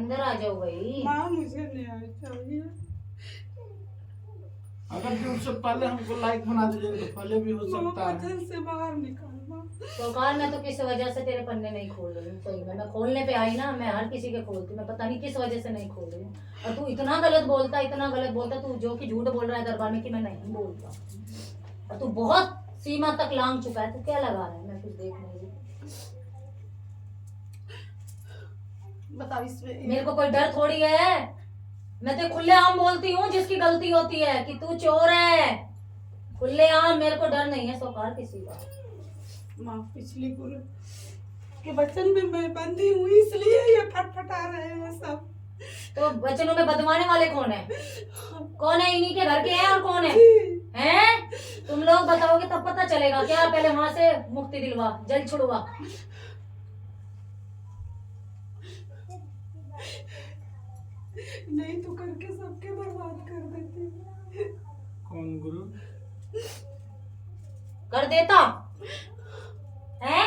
अंदर आ जाओ भाई। माँ मुझे न्याय चाहिए। अगर कि उससे पहले हमको लाइक बना दीजिए तो पहले भी हो सकता है। वचन से बाहर निकाल माँ। सौकार, मैं तो किस वजह से तेरे पन्ने नहीं खोल रही हूँ। सही में मैं खोलने पे आई ना, मैं हर किसी के खोलती हूँ। मैं पता नहीं किस वजह से नहीं खोल रही हूँ। और तू इतना गलत बोलता, तू जो कि झूठ बोल रहा है दरबार में कि मैं नहीं बोलता। और तू बहुत सीमा तक लांग चुका है। तू क्या लगा रहा है? मैं कुछ देख नहीं रही। बताओ इसमें मेरे को कोई डर थोड़ी है। मैं तो खुलेआम बोलती हूँ जिसकी गलती होती है कि तू चोर है। खुलेआम, मेरे को डर नहीं है सौकार किसी का। माँ पिछली गुरु के वचन में मैं बंदी हूँ, इसलिए ये फटफटा रहे हैं सब। तो बचनों में बदमाने वाले कौन है? कौन है? इन्हीं के घर के हैं और कौन है? हैं? तुम लोग बताओगे तब पता चलेगा। क्या पहले वहां से मुक्ति दिलवा, जल छुड़वा। नहीं तो करके सबके बर्बाद कर देती। कौन गुरु? कर देता है?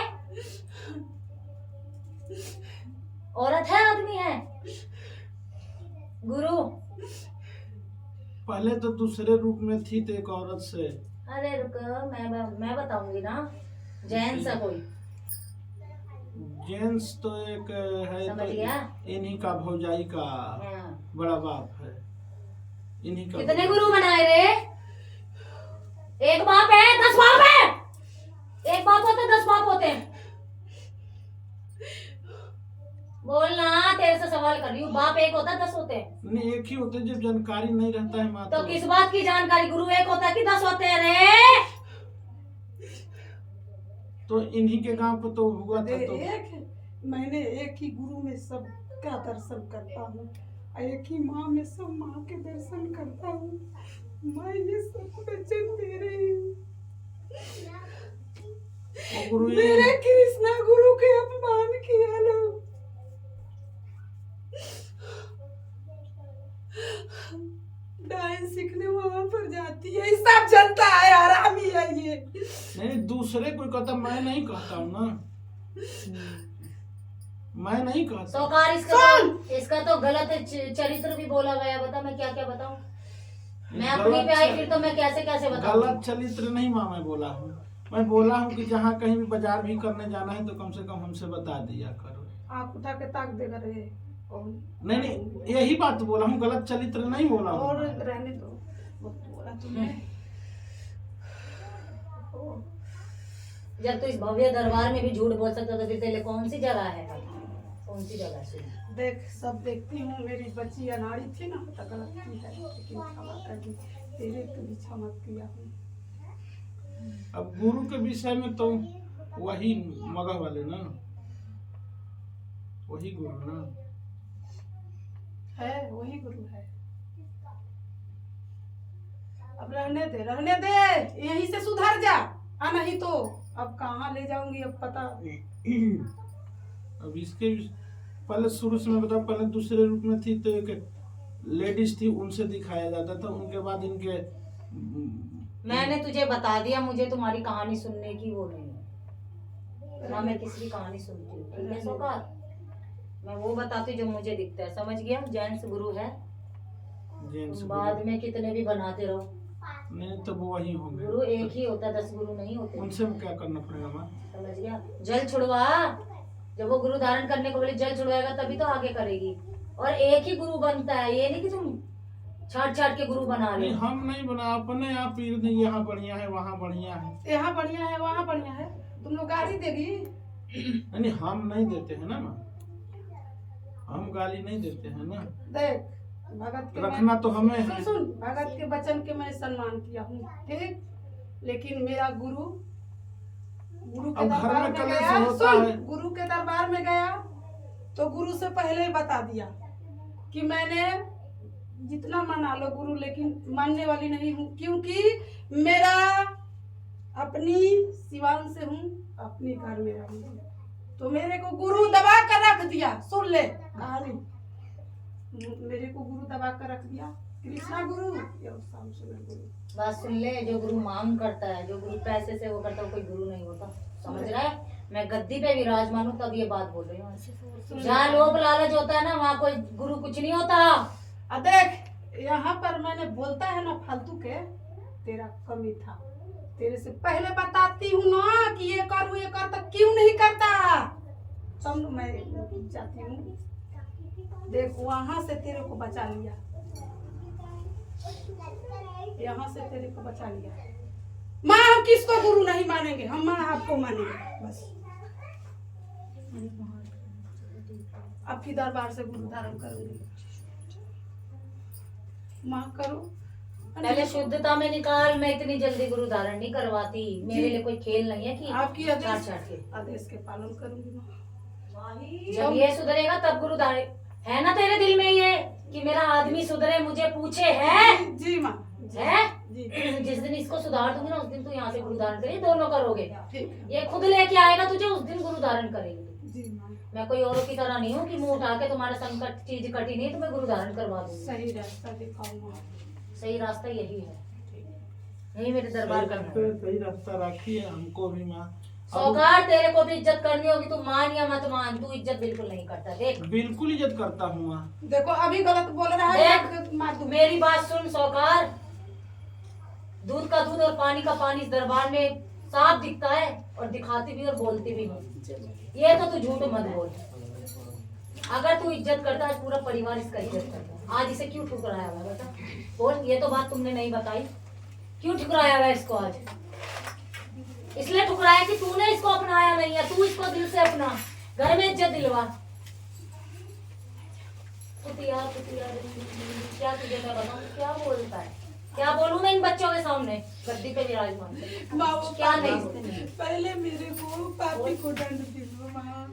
औरत है आदमी है? गुरु पहले तो दूसरे रूप में थी तो एक औरत से। अरे रुक, मैं बताऊंगी ना। जैन सा कोई जेंट्स तो एक है, समझ तो गया? इन्हीं का भौजाई का हाँ। बड़ा बाप है। इन्हीं का कितने गुरु बनाए रे? एक बाप है 10 बाप है? एक बाप होते 10 बाप होते हैं? बोलना, तेरे से सवाल कर रही हूँ। बाप एक होता 10 होते हैं? नहीं, एक ही होते जब जानकारी नहीं रहता है माँ। तो किस बात की जानकारी? गुरु एक होता कि 10 होते हैं रे? तो इन्हीं के गांव पे तो हुआ था। तो मैंने एक ही गुरु में सब का दर्शन करता हूँ, एक ही माँ में सब माँ के दर्शन करता हूँ। मैं ये सब वचन दे रही हूँ। गुरु मेरे कृष्णा गुरु के अपमान किया लोग। डांस सीखने वहां पर जाती है, सब जनता है, आरामी है ये। नहीं, दूसरे कोई कहता, मैं नहीं कहता हूँ ना। मैं नहीं कहता। सौकार, इसका तो गलत चरित्र भी बोला गया। बता मैं क्या क्या बताऊं? मैं अपनी पे आई फिर तो मैं कैसे कैसे बताऊं? गलत चरित्र नहीं माँ मैं बोला हूँ। मैं बोला हूँ कि जहाँ कहीं भी बाजार भी करने जाना है तो कम से कम हमसे बता दिया करो। आप उठा के ताक देगा रे। नहीं नहीं, यही बात बोला हूँ, गलत चरित्र नहीं बोला हूँ। और रहने दो, वो बोला तुमने। जब तू इस भव्य दरबार में भी झूठ बोल सकता तो फिर तेरे कौन सी जगह है? कौन सी जगह से? देख सब देखती हूँ, मेरी बच्ची अनाड़ी थी ना तो गलत की है, लेकिन क्षमा कर दी। तेरे को भी क्षमा किया हूँ। अब गुरु के विषय में तो वही मगह वाले ना, वही गुरु ना है, वही गुरु है। अब रहने दे, यहीं से सुधर जा। नहीं तो अब कहाँ ले जाऊंगी अब पता। अब इसके पहले शुरू से मैं बताऊं, पहले दूसरे रूप में थी तो एक लेडीज थी, उनसे दिखाया जाता था। उनके बाद इनके मैंने तुझे बता दिया, मुझे तुम्हारी कहानी सुनने की वो नहीं है ना। मैं किसी की कहानी सुनती हूँ, ठीक है सौकार? मैं वो बताती जो मुझे दिखता है, समझ गया? जैन गुरु है, बाद में कितने भी बनाते रहो। नहीं तो वो वही होंगे। गुरु एक ही होता है, 10 गुरु नहीं होते। उनसे क्या करना पड़ेगा माँ? समझ गया? जल छुड़वा। जब वो गुरु धारण करने को बोले जल छुड़वाएगा तभी तो आगे करेगी। और एक ही गुरु बनता है, ये नहीं कि तुम छाट छाट के गुरु बना रहे हो। हम नहीं बना, अपने आप पीर नहीं, यहाँ बढ़िया है वहाँ बढ़िया है, यहाँ बढ़िया है वहाँ बढ़िया है। तुम लोग गाली देगी? नहीं हम नहीं देते हैं ना माँ, हम गाली नहीं देते हैं ना। देख भगत के रखना तो हमें है। सुन, भगत के वचन के मैं सम्मान किया हूँ, ठीक। लेकिन मेरा गुरु के दरबार में गया, गुरु के दरबार में गया तो गुरु से पहले ही बता दिया कि मैंने जितना मना लो गुरु, लेकिन मानने वाली नहीं हूँ, क्योंकि मेरा अपनी सिवान से हूँ, अपने घर में रहूंगी। तो मेरे को गुरु दबा कर रख दिया। सुन ले कहानी, मेरे को गुरु दबा कर रख दिया। कृष्णा गुरु या गुरु। बात सुन ले, जो गुरु मांग करता है, जो गुरु पैसे से वो करता है, वो कोई गुरु नहीं होता। समझ रहा है? मैं गद्दी पे विराजमान हूँ तब ये बात बोल रही हूँ। जहाँ लोभ लालच होता है ना वहाँ कोई गुरु कुछ नहीं होता। अब देख यहाँ पर मैंने बोलता है ना फालतू के, तेरा कमी था, तेरे से पहले बताती हूँ ना कि ये कर तो क्यों नहीं करता। समझ मैं जाती हूँ, देख वहां से तेरे को बचा लिया, यहाँ से तेरे को बचा लिया। माँ हम किसको गुरु नहीं मानेंगे, हम माँ आपको मानेंगे बस। आपकी दरबार से गुरु धारण करूंगी। माँ करो। पहले शुद्धता में निकाल, मैं इतनी जल्दी गुरु धारण नहीं करवाती, मेरे लिए कोई खेल नहीं है कि आपकी आदेश के पालन करूंगी माँ। जब ये सुधरेगा तब गुरु धारण है ना तेरे दिल में ये कि मेरा आदमी सुधरे, मुझे पूछे है जी माँ है जी। जिस दिन इसको सुधार दूंगी ना उस दिन तू यहाँ से गुरु धारण करेगी, दोनों करोगे। ठीक ये खुद लेके आएगा तुझे, उस दिन गुरु धारण करेगी। जी माँ। मैं कोई औरों की तरह नहीं हूँ कि मुंह उठा के तुम्हारा संकट चीज कटी नहीं तो मैं गुरु धारण करवा दूंगी। सही रास्ता दिखाओ माँ। सही रास्ता यही है, यही मेरे दरबार का है। सही रास्ता रखिए हमको भी माँ। सौकार तेरे को भी इज्जत करनी होगी, तू मान या मत मान, तू इज्जत बिल्कुल नहीं करता। देख बिल्कुल इज्जत करता हूँ माँ। देखो अभी गलत बोल रहा है, देख मार दूं। मेरी बात सुन सौकार, दूध का दूध और पानी का पानी इस दरबार में साफ दिखता है और दिखाती भी और बोलती भी हूँ। ये तो तू झूठ मत बोल। अगर तू इज्जत करता है पूरा परिवार इसका इज्जत करता है। आज इसे क्यों ठुकराया हुआ बेटा बोल, ये तो बात तुमने नहीं बताई। क्यों ठुकराया हुआ इसको आज? इसलिए ठुकराया कि तूने इसको अपनाया नहीं है, तू इसको दिल से अपना, घर में इज्जत दिलवा। पुतिया क्या तुझे मैं बताऊं क्या बोलता है, क्या बोलूं मैं इन बच्चों के सामने गद्दी पे विराजमान। माँ वो क्या नहीं पहले मेरे को पापी को दंड दिलवा माँ,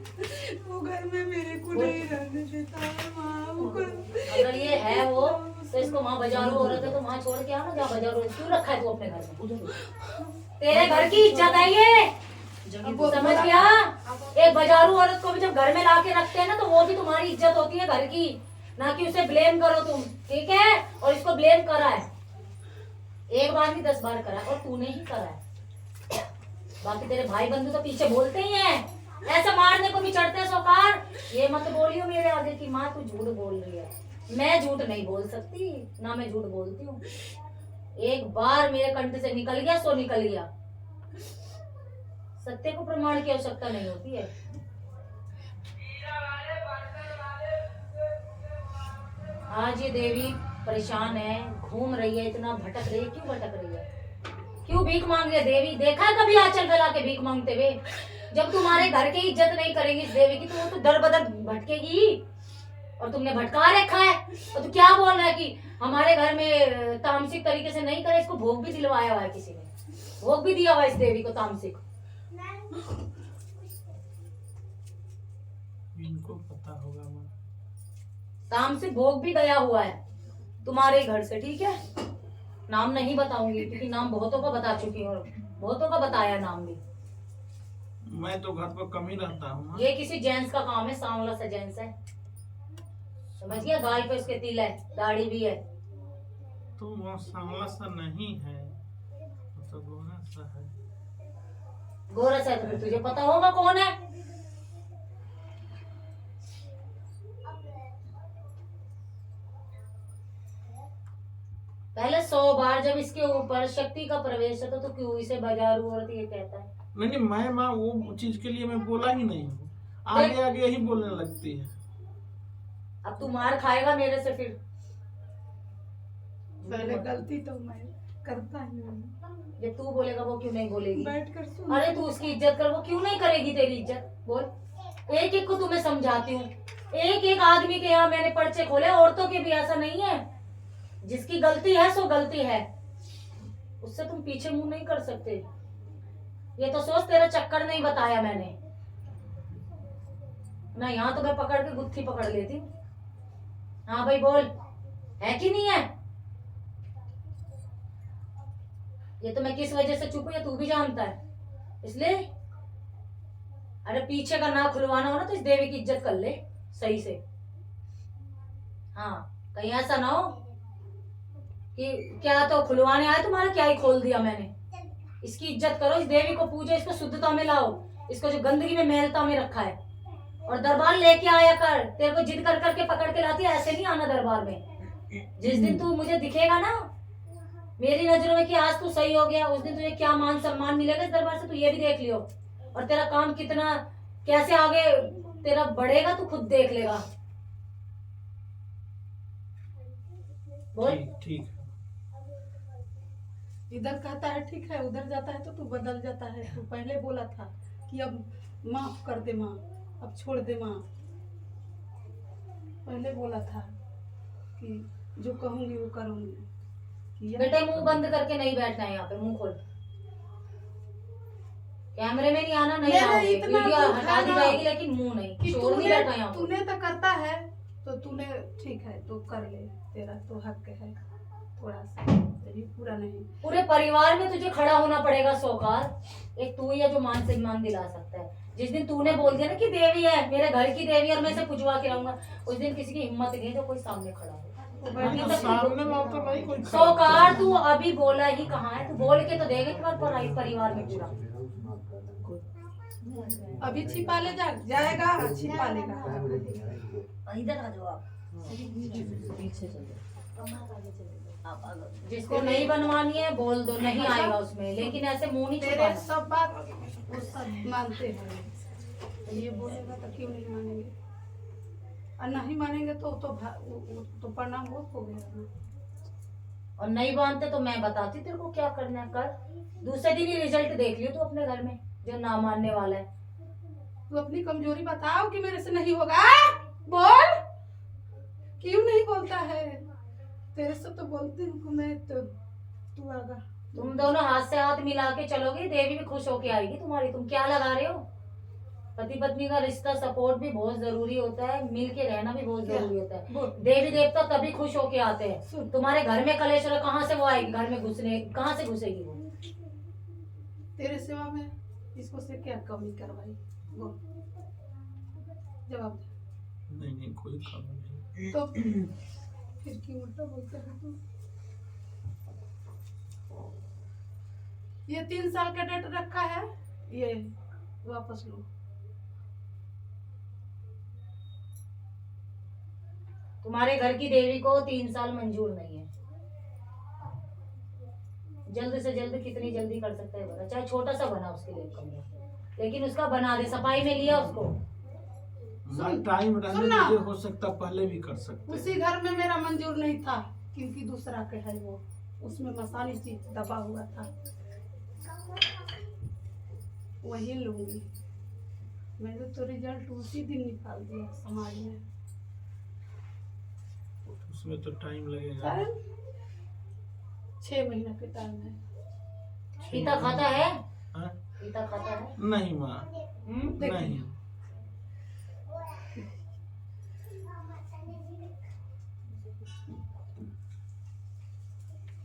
वो घर में मेरे को नहीं रहने देता है माँ। अगर ये है वो तो इसको वहाँ बाजारू औरत है तो वहाँ छोड़ के आना, जहाँ बाजारू क्यों रखा है तू अपने घर में? तेरे घर की इज्जत है ये, समझ गया? एक बाजारू औरत को भी जब घर में ला के रखते हैं ना तो वो भी तुम्हारी इज्जत होती है घर की, ना कि उसे ब्लेम करो तुम, ठीक है? और इसको ब्लेम करा है, एक बार नहीं 10 बार करा और तूने ही करा है। बाकी तेरे भाई बंधु तो पीछे बोलते ही हैं, ऐसे मारने को भी चढ़ते हैं। सौकार ये मत बोलियो मेरे आगे की माँ तू झूठ बोल रही है। मैं झूठ नहीं बोल सकती, ना मैं झूठ बोलती हूँ। एक बार मेरे कंठ से निकल गया सो निकल गया, सत्य को प्रमाण की आवश्यकता नहीं होती है। आज ये देवी परेशान है, घूम रही है, इतना भटक रही है। क्यों भटक रही है? क्यों भीख मांग रही है? देवी देखा है कभी आंचल फैला के भीख मांगते हुए? जब तुम्हारे घर की इज्जत नहीं करेगी इस देवी की तो वो तो दर बदर भटकेगी। और तुमने भटका रखा है और तू क्या बोल रहा है कि हमारे घर में तामसिक तरीके से नहीं करे? इसको भोग भी दिलवाया हुआ है किसी ने, भोग भी दिया हुआ है इस देवी को तामसिक। इनको पता होगा माँ। तामसिक भोग भी गया हुआ है तुम्हारे घर से, ठीक है? नाम नहीं बताऊंगी क्योंकि नाम बहुतों को बता चुकी हूँ, बहुतों का बताया नाम भी। मैं तो घर पर कम ही रहता हूँ। ये किसी जेंट्स का काम है, सांवला सा जेंट्स है, समझ गया? गाल पे उसके तिल है, दाढ़ी भी है। तो वो सांवला सा नहीं है, तो गोरा सा है। गोरा सा है तो फिर तुझे पता होगा कौन है। पहले 100 बार जब इसके ऊपर शक्ति का प्रवेश है तो क्यों इसे बाजारू औरत ये कहता है? नहीं मैं माँ वो चीज के लिए मैं बोला ही नहीं हूँ, आगे आगे ही बोलने लगती है। अब तू मार खाएगा मेरे से फिर। पहले गलती तो मैं करता ही नहीं। जब तू बोलेगा वो क्यों नहीं बोलेगी? बैठ कर सुन। अरे तू उसकी इज्जत कर, वो क्यों नहीं करेगी तेरी इज्जत? बोल। एक एक को तुम्हें समझाती हूँ, एक एक आदमी के यहाँ मैंने पर्चे खोले, औरतों के भी ऐसा नहीं है। जिसकी गलती है सो गलती है, उससे तुम पीछे मुंह नहीं कर सकते। ये तो सोच तेरा चक्कर नहीं बताया मैंने ना, यहाँ तो मैं पकड़ के गुत्थी पकड़ लेती हूँ। हाँ भाई बोल, है कि नहीं है? ये तो मैं किस वजह से चुप हूं ये तू भी जानता है, इसलिए। अरे पीछे का ना खुलवाना हो ना तो इस देवी की इज्जत कर ले सही से। हाँ कहीं ऐसा ना हो कि क्या तो खुलवाने आए तुम्हारा, क्या ही खोल दिया मैंने। इसकी इज्जत करो, इस देवी को पूजो, इसको शुद्धता में लाओ। इसको जो गंदगी में मेलता में रखा है। और दरबार लेके आया कर, तेरे को जिद कर करके पकड़ के लाती है, ऐसे नहीं आना दरबार में। जिस दिन तू मुझे दिखेगा ना मेरी नजरों में कि आज तू सही हो गया, उस दिन तुझे क्या मान सम्मान मिलेगा इस दरबार से, तू ये भी देख लियो। और तेरा काम कितना कैसे आगे तेरा बढ़ेगा तू खुद देख लेगा। बोल। ठीक। इधर कहता है ठीक है, उधर जाता है तो तू बदल जाता है। तू पहले बोला था कि अब माफ कर दे माँ, अब छोड़ दे माँ। पहले बोला था कि जो कहूंगी वो करूंगी। किया? बेटे मुंह बंद करके नहीं बैठना है यहाँ पे, मुंह खोल। कैमरे में नहीं आना, नहीं मेरा आओगे, इतना वीडियो दुख हटा है दी ना जाएगी लेकिन मुंह नहीं, कि शोर नहीं बैठना यहाँ पे। तूने तो करता है तो तूने ठीक है तो कर ले, तेरा तो हक है थोड़ा सा, तेरी पूरा नहीं। पूरे परिवार में तुझे खड़ा होना पड़ेगा सौकार। एक तू ही है जो मान सम्मान दिला सकता है। जिस दिन तूने बोल दिया ना कि देवी है, मेरे घर की देवी और मैं इसे पुजवा के रहूंगा, उस दिन किसी की हिम्मत नहीं है जो कोई सामने खड़ा हो। अभी तक सामने में तो नहीं कोई खड़ा। सौकार तू अभी बोला ही कहाँ है? तू बोल के तो देगा एक बार परिवार में पूरा। अभी छिपा ले जाएगा, छिपा लेगा। इधर आ जाओ आप, जिसको नहीं बनवानी है बोल दो, नहीं आएगा उसमें, लेकिन ऐसे मुंह नहीं तेरे छुपाना। सब बात वो सब मानते हैं। ये बोलेगा तो क्यों नहीं मानेंगे? और नहीं मानेंगे तो प्रणाम बहुत हो गया ना। और नहीं मानते तो मैं बताती तेरे को क्या करना है कर। दूसरे दिन ही रिजल्ट देख लियो तू अपने घर में, जो ना मानने वाला है। तू अपनी कमजोरी बताओ कि मेरे से नहीं होगा। बोल, क्यों नहीं बोलता है? तेरे से तो बोलती हूँ मैं, तो तू आगा। तुम दोनों हाथ से हाथ मिला के चलोगे, देवी भी खुश होके आएगी तुम्हारी। तुम क्या लगा रहे हो? पति पत्नी का रिश्ता सपोर्ट भी बहुत जरूरी होता है, मिल के रहना भी बहुत जरूरी होता है। देवी देवता तभी खुश होके आते हैं। तुम्हारे घर में कलेश रहा, कहाँ से वो आएगी घर में घुसने? कहाँ से घुसेगी वो? तेरे सेवा में इसको से क्या कमी करवाई? बोल, जवाब दे। नहीं कोई कमी नहीं। तो फिर क्यों उल्टा बोलते हैं तू? ये 3 साल का डेट रखा है, ये वापस लो। तुम्हारे घर की देवी को 3 साल मंजूर नहीं है। जल्द से जल्द कितनी जल्दी कर सकते हैं बता, चाहे छोटा सा बना उसके लिए कमरा, लेकिन उसका बना दे। सफाई में लिया उसको, टाइम रहने सुनना। दीजिए, हो सकता पहले भी कर सकते उसी घर में मेरा मंजूर नहीं था क्योंकि दूसरा के है वो, उसमें मसाली चीज दबा हुआ था, वही लूंगी। मैंने तो रिजल्ट उसी दिन निकाल दिया समाज में। उसमें तो टाइम लगेगा। कारण 6 महीना के टाइम है। पीता खाता है? हाँ? पीता खाता है? नहीं माँ, नहीं।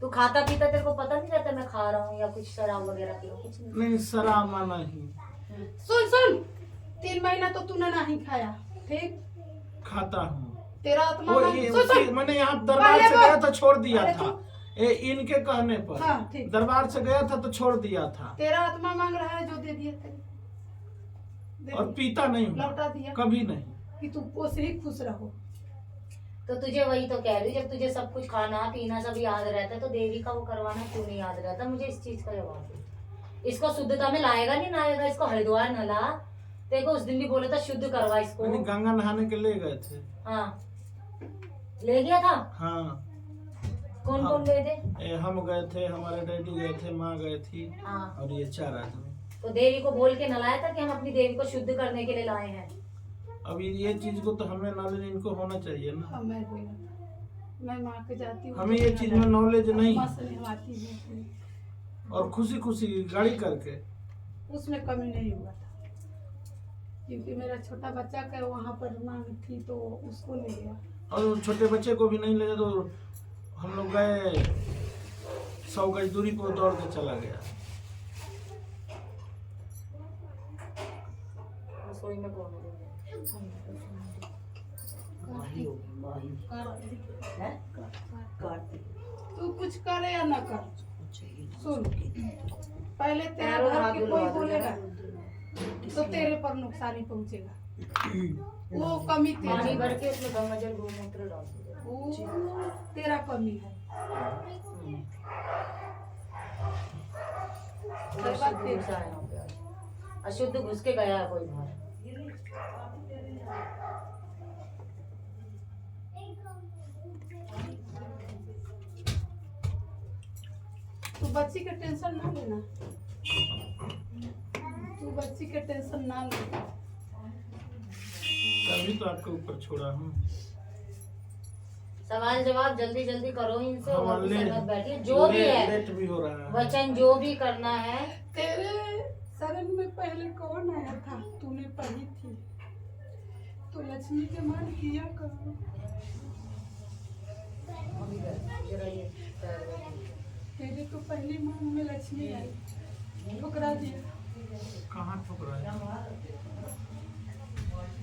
तू खाता पीता तेरे को पता नहीं रहता मैं खा रहा हूँ या कुछ शराब वगैरह पी रहा हूँ? कुछ नहीं। नहीं शराब नहीं। सुन 3 महीना तो तूने नहीं खाया, ठीक? खाता हूँ। तेरा आत्मा मैंने यहाँ दरबार से गया था, छोड़ दिया अरे था। इनके कहने पर। हाँ, ठीक। दरबार से गया था तो छोड़ दिया था। तेरा आत्मा मांग रहा है जो दे दिया तेरे, और पीता नहीं हूँ, लौटा दिया कभी नहीं। कि तू उससे ही खुश रहो। तो तुझे वही तो कह रही हूँ, जब तुझे सब कुछ खाना पीना सब याद रहता है तो देवी का वो करवाना क्यों नहीं याद रहता? मुझे इस चीज का जवाब दे। इसको शुद्धता में लाएगा नहीं लाएगा? इसको हरिद्वार न ला। देखो उस दिन भी बोला था शुद्ध करवा इसको। मैंने गंगा नहाने के ले गए थे। हाँ ले गया था। हाँ कौन कौन गए थे? हम गए थे, हमारे डैडी गए थे, माँ गई थी। हाँ और ये 4 आदमी। तो देवी को बोल के नलाया था कि हम अपनी देवी को शुद्ध करने के लिए लाए हैं। अब ये चीज को तो हमें नॉलेज इनको होना चाहिए ना। हाँ, मैं बोला मैं माँ के जाती हूँ, हमें ये चीज में नॉलेज नहीं। माँ से नहवाती हूँ, और खुशी खुशी गाड़ी करके उसमें कमी नहीं हुआ था क्योंकि मेरा छोटा बच्चा का वहाँ पर मांग थी तो उसको ले गया। और छोटे बच्चे को भी नहीं ले गए तो हम लोग गए 100 गज दूरी पर दौड़ के चला गया। रसोई में कौन है? तू कुछ करे या न कर, सुन पहले तेरा घर की कोई बोलेगा तो तेरे पर नुकसानी पहुंचेगा। वो कमी पानी तेरी भर के उसमें गंगा जल गोमूत्र डाल दो। वो तेरा कमी है। अशुद्ध घुसा है यहाँ पे आज। अशुद्ध घुस के गया है कोई बाहर। तू बच्ची के टेंशन ना लेना, तू बच्ची के टेंशन ना ले। तभी तो आपके ऊपर छोड़ा हूँ। सवाल जवाब जल्दी जल्दी करो इनसे और हाँ, गुस्से मत बैठिए। जो भी है लेट भी हो रहा है। वचन जो भी करना है। तेरे शरण में पहले कौन आया था? तूने पढ़ी थी तो लक्ष्मी के मान किया करो। जरा ये पैर में। तेरे तो पहली मान में लक्ष्मी आई, ठुकरा दिया। कहाँ ठुकरा है?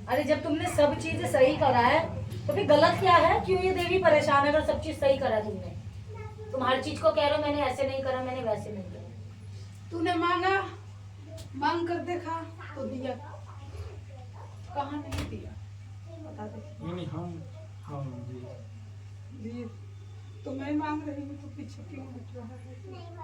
अरे जब तुमने सब चीज सही करा है तो फिर गलत क्या है? क्यों ये देवी परेशान है? अगर सब चीज सही करा तुमने, तुम हर चीज को कह रहे हो मैंने ऐसे नहीं करा, मैंने वैसे नहीं करा। तूने मांगा, मांग कर देखा तो दिया, कहाँ नहीं दिया बता दे। नहीं हम दिए तो मैं मांग रही हूँ तो पीछे क्यों हट रहा है?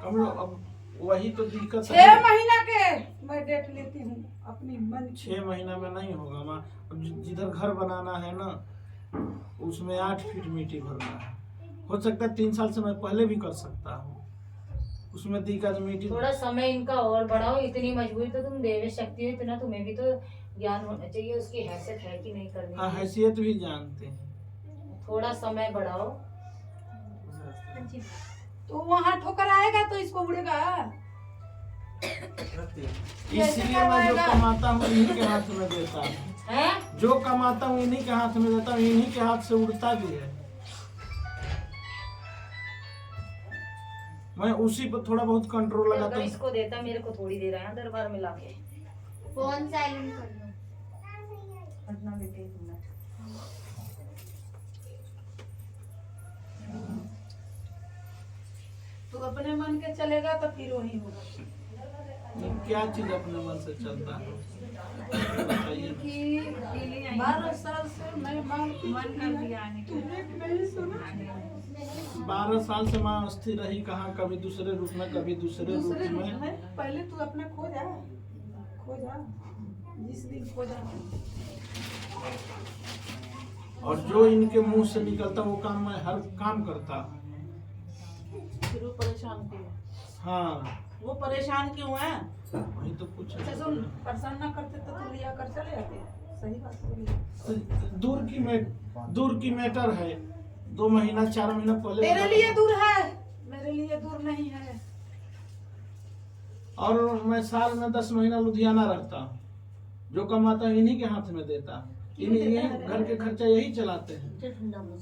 हम लोग अब वही तो दिक्कत 6 महीना के मैं डेट लेती हूँ अपनी मन की। 6 महीना में नहीं होगा माँ। अब जिधर घर बनाना है ना उसमें 8 फीट मिट्टी भरना है। हो सकता है 3 साल से मैं पहले भी कर सकता हूँ। उसमें दिक्कत मिट्टी। थोड़ा समय इनका और बढ़ाओ। इतनी मजबूरी तो तुम देवी शक्ति हो, इतना तुम्हें भी तो ज्ञान होना चाहिए उसकी हैसियत है कि नहीं करनी हाँ, है। हैसियत भी जानते हैं। थोड़ा समय बढ़ाओ। तो वहाँ ठोकर आएगा तो इसको उड़ेगा। इसलिए मैं जो कमाता हूँ इन्हीं के हाथ में देता हूँ। हैं? जो कमाता हूँ इन्हीं के हाथ में देता हूँ, इन्हीं के हाथ से उड़ता भी है। मैं उसी पर थोड़ा बहुत कंट्रोल लगाता अगर हूँ। इसको देता मेरे को थोड़ी देर आया दरबार में लाके। फोन साइलेंट कर दो। हटना बेटे एक मिनट। तू अपने मन के चलेगा तो फिर वही होगा। क्या चीज अपने मन से चलता है बताइए। कि 12 साल से मैं मांग मन कर दिया तूने नहीं सुना। 12 साल से माँ अस्थिर रही, कहाँ कभी दूसरे रूप में कभी दूसरे दूसरे रूप रूप में। में पहले तू अपना खो जा, जिस दिन खो जा। और जो इनके मुंह से निकलता वो काम मैं हर काम करता। फिर वो परेशान क्यों? हाँ, वो परेशान क्यों है? वही तो कुछ अच्छा सुन, परेशान ना करते तो तू लिया कर चले आते। सही बात बोली। दूर की मैटर है। 2 महीना 4 महीना पहले तेरे लिए दूर है, मेरे लिए दूर नहीं है। और मैं साल में 10 महीना लुधियाना रहता हूँ। जो कमाता हूँ इन्हीं के हाथ में देता हूँ। इन्हीं घर के खर्चा यही चलाते हैं।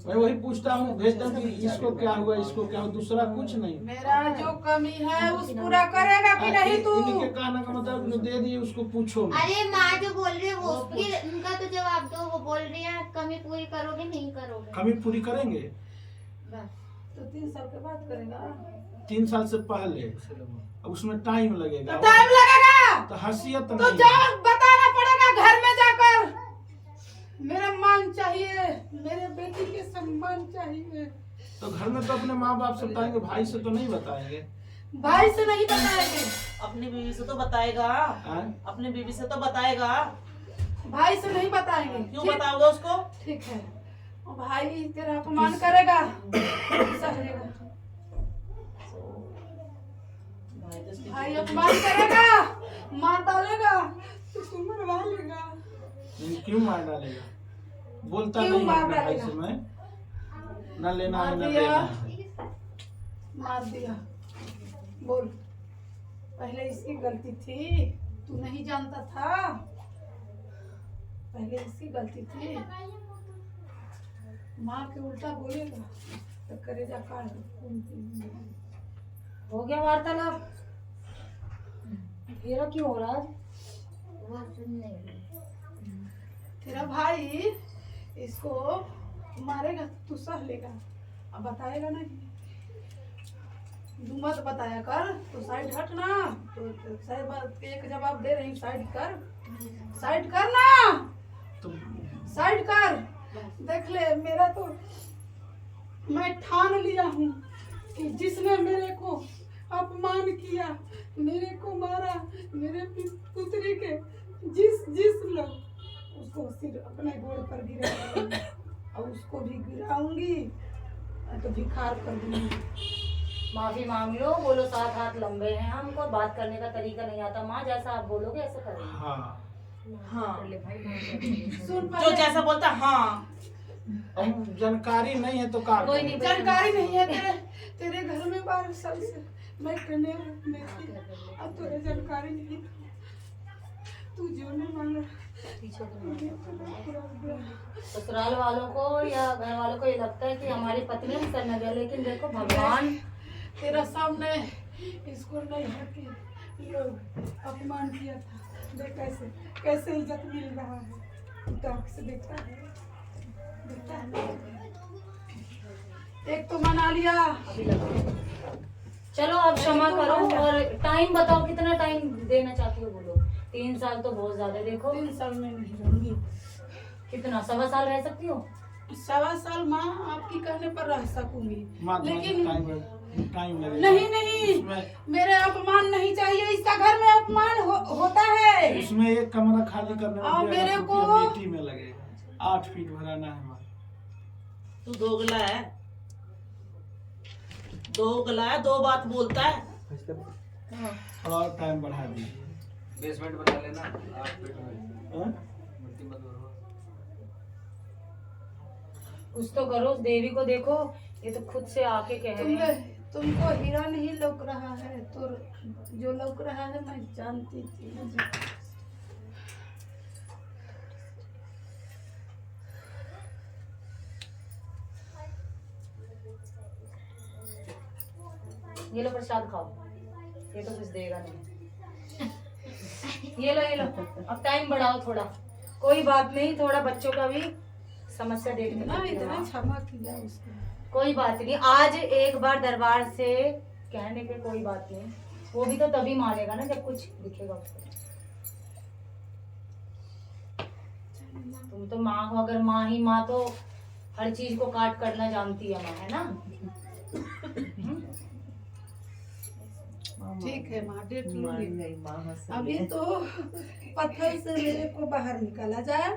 मैं वही पूछता हूँ, भेजता हूँ कि इसको क्या हुआ, इसको क्या हुआ, दूसरा कुछ नहीं। मेरा जो कमी है उस पूरा करेगा कि नहीं तू? इनके कहने का मतलब जो दे दिए उसको पूछो मत। अरे माँ जो बोल रही है वो उसकी उनका तो जवाब दो। वो बोल रही है कमी पूरी करोगे नहीं करोगे? कमी पूरी करेंगे। तो 3 साल के बाद करेगा। 3 साल से पहले। अब उसमें टाइम लगेगा। तो टाइम लगेगा तो हैसियत तो नहीं। जाओ, बताना पड़ेगा घर में जाकर। मेरा मान चाहिए, मेरे बेटी के सम्मान चाहिए। तो घर में तो अपने माँ बाप से बताएंगे, भाई से तो नहीं बताएंगे। भाई से नहीं बताएंगे, अपनी बीवी से तो बताएगा। हाँ? अपनी बीवी से तो बताएगा। भाई से नहीं बताएंगे। क्यों ठीक? बताओगे उसको? ठीक है, और भाई तेरा अपमान करेगा, सहेगा। भाई अपमान करेगा, मार डालेगा तो तू मरवा लेगा। नहीं, क्यों मार डालेगा? बोलता क्यों नहीं मार अपने भाई डालेगा? से मैं न लेना है मार न दिया। देना है। मार दिया। बोल, पहले इसकी गलती थी, तू नहीं जानता था। पहले इसकी गलती थी। माँ के उल्टा बोलेगा तो करेजा काट। हो गया वार्तालाप? तेरा क्यों हो रहा है? वो सुन नहीं रही। तेरा भाई इसको मारेगा तो तू सह लेगा, अब बताएगा नहीं। तू मत बताया कर, तो साइड हट ना। तो सही बात के एक जवाब दे रही, साइड कर, साइड कर ना, तुम साइड कर। देख ले, मेरा तो मैं ठान लिया हूँ कि जिसने मेरे को अपमान किया, मेरे को मारा, मेरे पुत्री के जिस लोग, उसको सिर अपने गोड़ पर गिरा और उसको भी गिराऊंगी तो भिखार कर दूंगी। माफी मांग लो, बोलो 7 हाथ लंबे हैं, हमको बात करने का तरीका नहीं आता। माँ जैसा आप बोलोगे ऐसे करेंगे। हाँ हाँ कर ले भाई, माँ। सुन जो जैसा बोलता हाँ। अब जानकारी नहीं है तो का कोई नहीं, जानकारी नहीं है तेरे घर में 12 साल से मैं कन्या में थी, अब तुझे जानकारी नहीं, तू जो नहीं मांगा। ससुराल वालों को या घर वालों को ये लगता है कि हमारी पत्नी हम करने गए, लेकिन देखो भगवान तेरा सामने इसको नहीं हटे लोग अपमान किया था, देख कैसे कैसे इज्जत मिल रहा है, तो आँख से देखता है, देखता है। एक तो मना लिया, अभी लगा। चलो अब क्षमा करो और टाइम बताओ, कितना टाइम देना चाहती हो बोलो। 3 साल तो बहुत ज्यादा है, देखो 3 साल में नहीं रहूंगी। कितना 1.25 साल रह सकती हो। 1.25 साल माँ आपकी कहने पर रह सकूंगी, लेकिन टाइम लगेगा। नहीं नहीं, इसमें मेरे अपमान नहीं चाहिए, इसका घर में अपमान होता है। इसमें एक कमरा खाली करने में और 1.5 मेरे लाख को- रुपया मिट्टी में लगेगा। 8 फीट भराना है हमारा। तू दोगला है, दोगला है, 2 बात बोलता है। थोड़ा और टाइम बढ़ा दीजिए। बेसमेंट बना लेना 8 फीट में, हाँ? मिट्टी मत भरो। कुछ तो करो, देवी को देखो, ये तो खुद से आके कह रहे हैं। तुमको हीरा नहीं लौक रहा है, तो जो लौक रहा है मैं जानती थी। ये लो प्रसाद खाओ, ये तो कुछ देगा नहीं। ये लो अब टाइम बढ़ाओ थोड़ा, कोई बात नहीं, थोड़ा बच्चों का भी समस्या देखने ना को मिलेगा। इतना क्षमा किया उसको। कोई बात नहीं, आज एक बार दरबार से कहने पे कोई बात नहीं, वो भी तो तभी मानेगा ना जब कुछ दिखेगा उसको। तुम तो माँ हो, अगर माँ ही माँ तो हर चीज को काट करना जानती है माँ, है ना। ठीक है माँ, डेट लूंगी। अभी तो पत्थर से मेरे को बाहर निकाला जाए,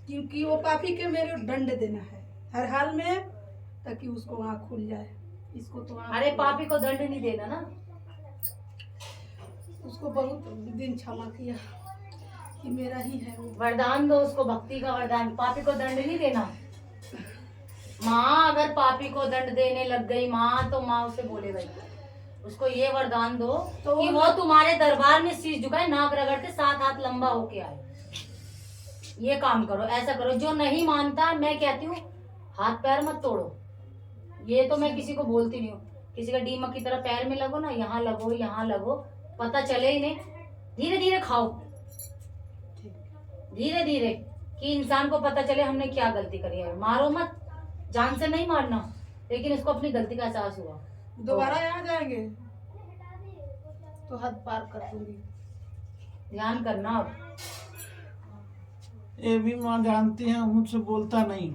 क्योंकि वो पापी के मेरे दंड देना है हर हाल में, ताकि उसको आँख खुल जाए। इसको तो आँख अरे खुल पापी को दंड नहीं देना ना। जाए। उसको बहुत दिन क्षमा किया कि मेरा ही है वो। वरदान दो उसको, भक्ति का वरदान। पापी को दंड नहीं देना। माँ अगर पापी को दंड देने लग गई माँ, तो माँ उसे बोले भाई उसको ये वरदान दो तो कि वो तुम्हारे दरबार में शीश झुकाए, नाक रगड़ के 7 हाथ लंबा होके आए। ये काम करो, ऐसा करो। जो नहीं मानता, मैं कहती हूँ हाथ पैर मत तोड़ो। ये तो मैं किसी को बोलती नहीं हूँ, किसी का डीमक की तरह पैर में लगो ना, यहाँ लगो यहाँ लगो, पता चले ही नहीं। धीरे धीरे खाओ, धीरे धीरे, कि इंसान को पता चले हमने क्या गलती करी है। मारो मत, जान से नहीं मारना, लेकिन उसको अपनी गलती का एहसास हुआ। दोबारा यहाँ जाएंगे तो हद पार कर दूंगी। ध्यान करना। अब ये भी माँ जानती है, मुझसे बोलता नहीं।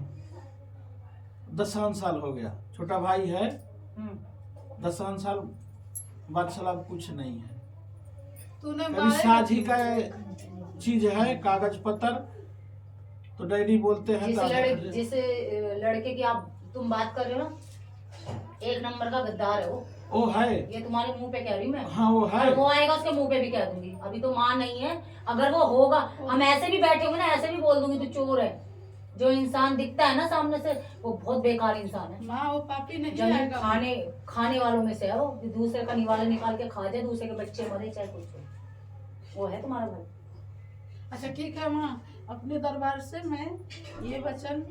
10 साल हो गया, छोटा भाई है। 10 साल बाद साल अब कुछ नहीं है। तूने कभी मारे साझी का चीज है, कागज पत्र, तो डैडी बोलते हैं जिस लड़के की आप तुम बात कर रहे हो ना, 1 नंबर का गद्दार है वो है। ये तुम्हारे मुंह पे कह रही हूँ मैं। हाँ वो है। और वो आएगा उसके मुंह पे भी कह दूंगी। अभी तो माँ नहीं है, अगर वो होगा, हम ऐसे भी बैठे होंगे ना, ऐसे भी बोल दूंगी तू चोर है। जो इंसान दिखता है ना सामने से, वो बहुत बेकार इंसान है। माँ वो पापी नहीं जमीन आएगा। खाने वालों में से है वो, जो दूसरे का निवाला निकाल के खा जाए, दूसरे के बच्चे मरे चाहे कुछ हो, वो है तुम्हारा भाई। अच्छा ठीक है माँ, अपने दरबार से मैं ये वचन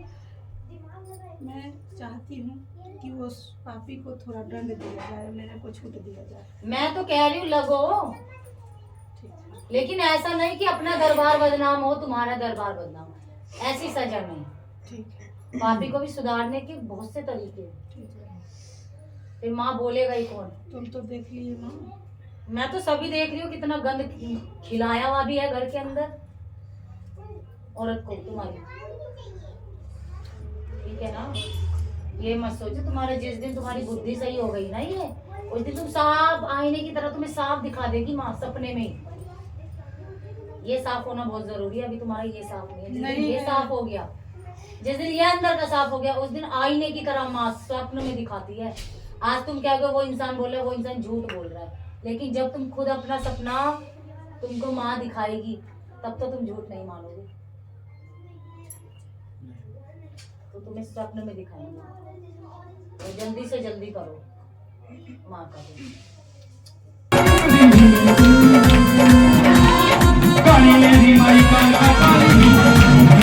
मैं चाहती हूँ कि वो पापी को थोड़ा दंड दिया जाए, मेरे को छूट दिया जाए। मैं तो कह रही हूँ लगो, ठीक है लेकिन ऐसा नहीं कि अपना दरबार बदनाम हो, तुम्हारा दरबार बदनाम हो, ऐसी सजा नहीं। ठीक है पापी को भी सुधारने के बहुत से तरीके हैं। ठीक है। फिर माँ बोलेगा ही कौन? तुम तो देख लिए माँ। मैं तो सभी देख रही हूँ, कितना गंद खिलाया हुआ भी है घर के अंदर औरत को तुम्हारी। ठीक है ना, ये मत सोचो, तुम्हारे जिस दिन तुम्हारी बुद्धि सही हो गई ना ये, उस दिन तुम साफ आईने की तरह तुम्हें साफ दिखा देगी माँ सपने में। ये साफ होना बहुत जरूरी है। अभी तुम्हारा ये साफ नहीं है, जिस दिन ये साफ हो गया, जिस दिन ये अंदर का साफ हो गया, उस दिन आईने की तरह माँ स्वप्न में दिखाती है। आज तुम क्या वो इंसान बोल रहा है, वो इंसान झूठ बोल रहा है, लेकिन जब तुम खुद अपना सपना तुमको माँ दिखाएगी तब तो तुम झूठ नहीं मानोगे। तो तुम्हें स्वप्न में दिखाएंगे, तो जल्दी से जल्दी करो माँ का।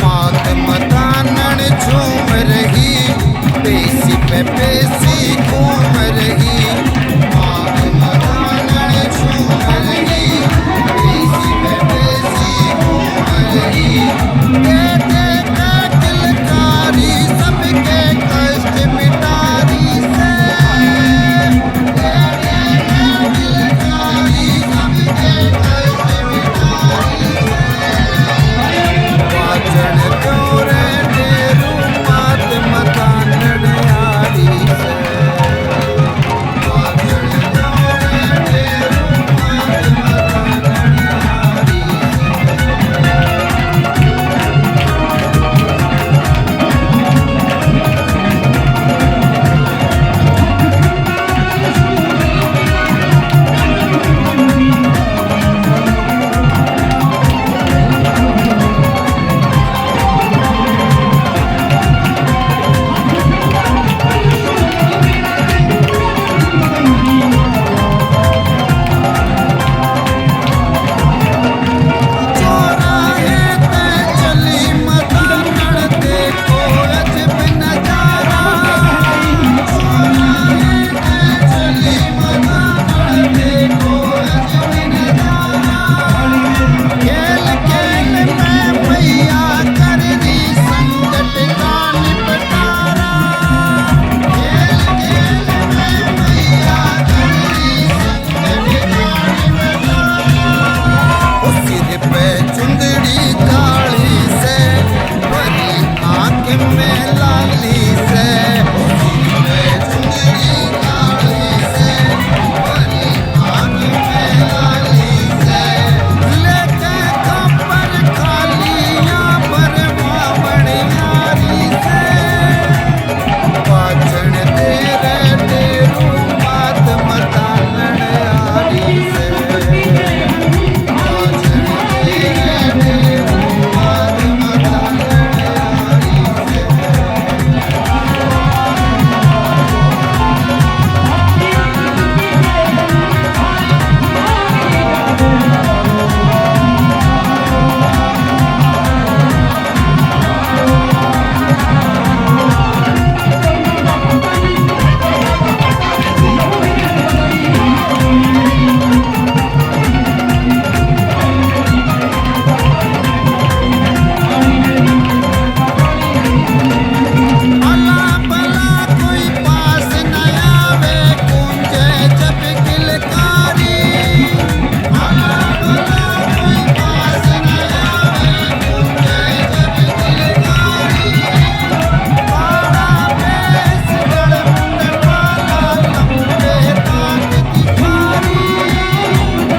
मात मतानन झूम रही, पेशी पे पेशी घूम रही। मात मतानन झूम रही, पेशी पे पेशी घूम रही। कहते का दिलकारी सबके कष्ट मिटारी से। कहते का दिलकारी सबके कष्ट मिटारी से। वाचन तोरे तेरू मात मतानन यारी से। वाचन तोरे तेरू मात मतानन यारी से। चोराहे ते चली मतानन देखो अजब नजारा। चोराहे ते चली मतानन देखो अजब नजारा। खेल खेल में मैया कर दी संकट का निपटारा। खेल खेल में मैया कर दी संकट का निपटारा। सिर पे चुंदड़ी काली से, भरी आँख में लाली से। सिर पे चुंदड़ी काली से, भरी आँख में लाली से। लेके खबर खालियाँ पर बावण यारी से। वाचन तेरे तेरू मात मतानन यारी से। वाचन तेरे तेरू मात मतानन यारी से। अला भला कोई पास न आवे, गूंजे जब किलकारी। अला भला कोई पास न आवे, गूंजे जब किलकारी। काला भेष गड़मुंड वाला, लंबे कान की फारी।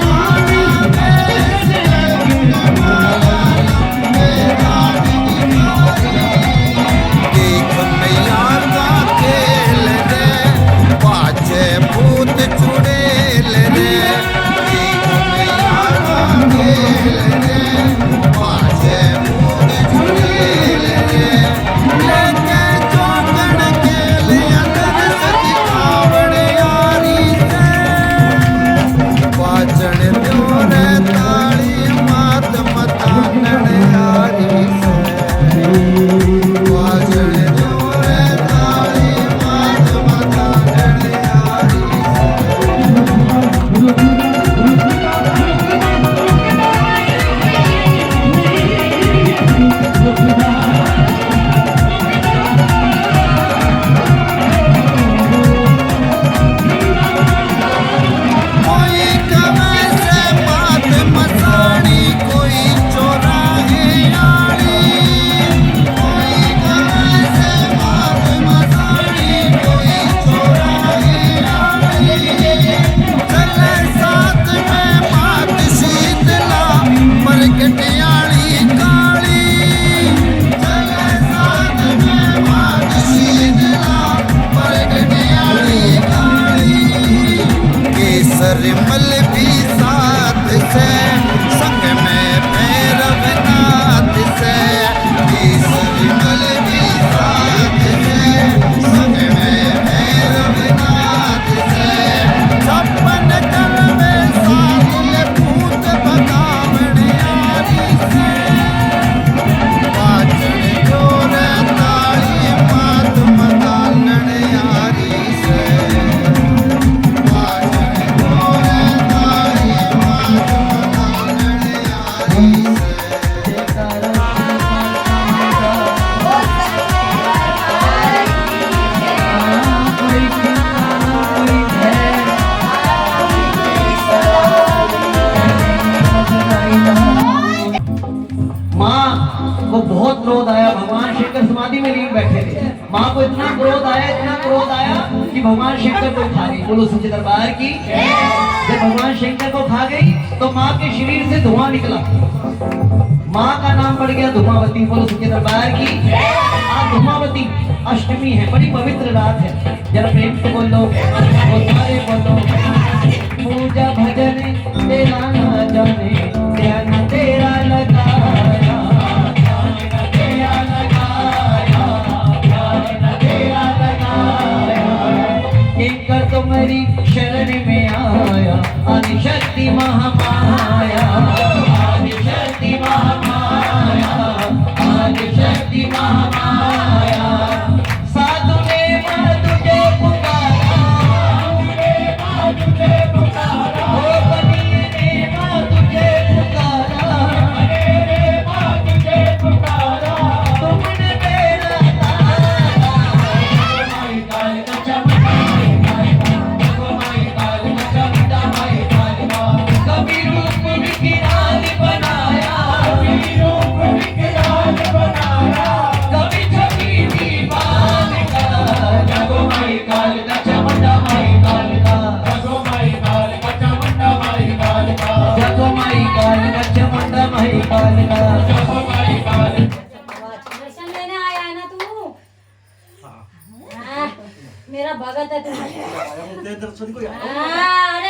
काला भेष गड़मुंड वाला, लंबे कान की फारी। देख मैया का खेल रे, बाजे भूत चुड़ैल रे। देख मैया का खेल रे, बाजे भूत चुड़ैल रे। लेके चौकड़ खेल अंदर से दिखावड़ यारी से। वाचन त्योरे ताली मात मतानन यारी से। वाचन त्योरे ताली मात मतानन यारी से। को बहुत क्रोध आया। भगवान शंकर समाधि में लीन बैठे थे। माँ को इतना क्रोध आया कि भगवान शंकर को खा गई। बोलो सच्चे दरबार की। जब भगवान शंकर को खा गई तो माँ के शरीर से धुआं निकला। माँ का नाम पड़ गया धुमावती। बोलो सच्चे दरबार की। आज धुमावती अष्टमी है, बड़ी पवित्र रात है। जरा प्रेम से बोलो, सारे बोलो। पूजा भजन तेरा ना जाने, ध्यान तेरा लगाया, ध्यान तेरा लगाया, ध्यान तेरा लगाया। किंकर तुम्हारी शरण में आया, आदिशक्ति महामाया, आदिशक्ति महामाया, आदिशक्ति महामाया। साधु ने माँ तुझे पुकारा, तुझे पुकारा, ओ बनिए ने माँ तुझे पुकारा, माँ तुझे पुकारा। तुमने मेरा तारा, माई काल का चमटा, माई काल का चमटा, माई काल का। कभी रूप विकराल बनाया, कभी रूप विकराल बनाया, कभी छवि दीवार का। जगो माई काल का चमटा, माई काल का। जगो माई काल का चमटा, माई काल का। जगो माई काल का चमटा, माई काल का। जगो माई काल। दर्शन लेने आया है ना तू? हाँ, मेरा भगत है तू।